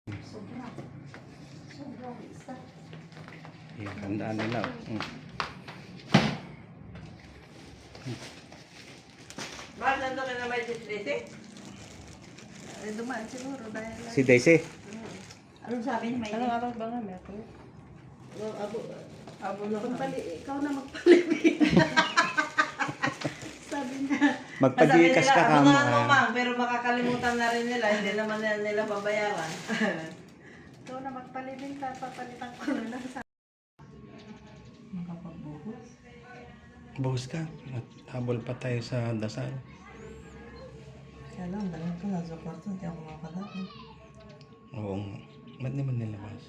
Sobra. Sobra. Isa. Tandaan nila. Bakit nandun ka na may Daisy? Dumaan siguro dahil... Si Daisy. Anong sabi niya? May Anong araw ba nga, may ako? Abo na ka. Ikaw na magpalibig. Sabi niya. Magpagikas ka Ako na ka. ma'am, pero makakalimutan na rin nila. Hindi naman nila babayaran. Ikaw na magpalibig ka. Papalitan ko na lang sa... Makapagbuhos. Buhos ka. Habol pa tayo sa dasal. Kaya lang, dahil ko nasa kwarto, hindi ako makakadaan. Oo nga. Ba't naman nilabas?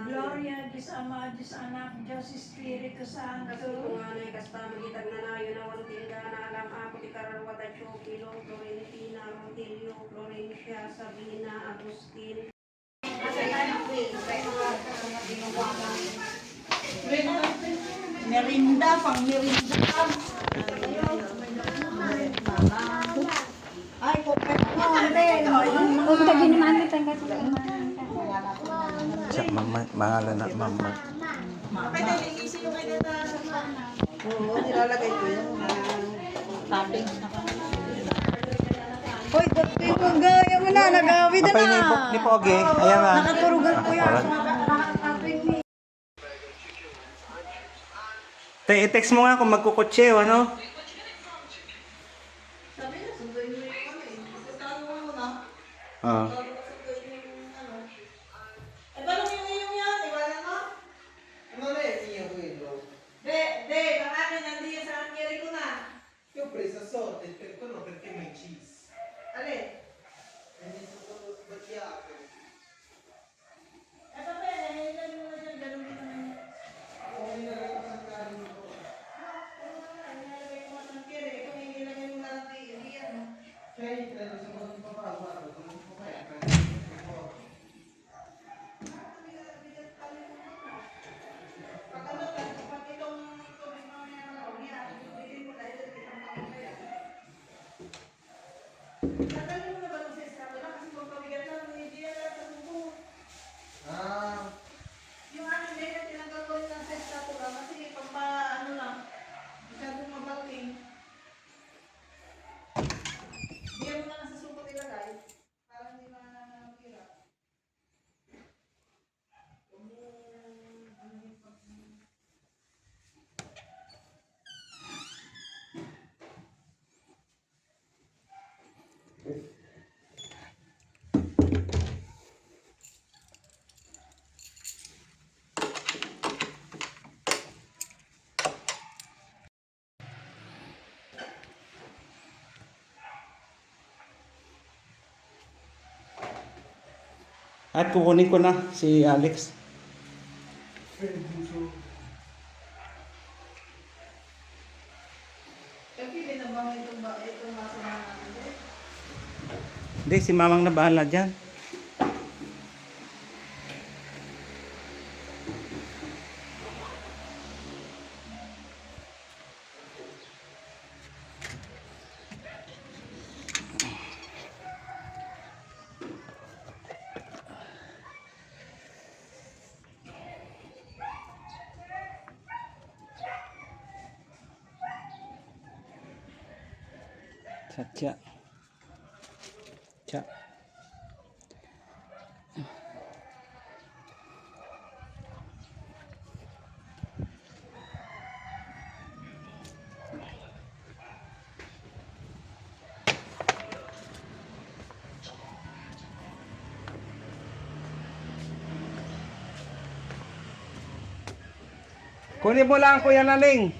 Gloria, Diyos Ama, Diyos Anak, Diyos Espiritu Santo. Kasulunganay kasta magitag na nayo na wantinga na alam ako ti Kararwat at Chokilo, Florentina, Montillo, Florencia, Sabina, Agustin. Merinda, pang merinda. Ay, kupet mo. Huwag ka ginamit ang katulad. Sa mangalan na mama. Oo, nilalagay ko yung Toppings na ka. Hoy, dati mo gaya mo na, nag-awid na. Apay ni Pogi. Ayan nga. Nakaturugan ko yan. Te, i-text mo nga kung magkukutse o ano? Sabi niya, sunduin mo yung ano eh. Pupuntahan mo muna. Oo. Sunduin mo yung ano. Eh, paano yung iyong yan? Iwanan mo? Ano na yun yung hilo? De, ang akin nandiyan sa angkiri ko na. Io ho preso sorte per quello perché mi cheese. Alin? E mi sono sbagliato. Eh, pape, nahihilagay mo na dyan. Ganun din naman yan. Ho nilagay sa carne ko. Nilagay ko sa angkiri. Kung nilagay mo na lang diyan. Cioè, prendo secondo il papà, guarda, come un po' prendo. Pag ano, pag itong tubig mo yan, bilhin mo dahil itong pangkaya. Tagalin mo na ba ito sa estrada? Kasi kung pabigat lang, hindi yan lang sa tubo. Ah, Yung ano, hindi na tinanggal ko yung sa estrada kasi pagpa, ano lang, masyadong mabalking. Diyan mo na lang sa supot ilagay, para hindi mapira. At kukunin ko na si Alex. Kasi binabang itong maso na natin. Hindi, si mamang na bahala dyan. Satya. Cha. Kunin mo lang, Kuya Naling.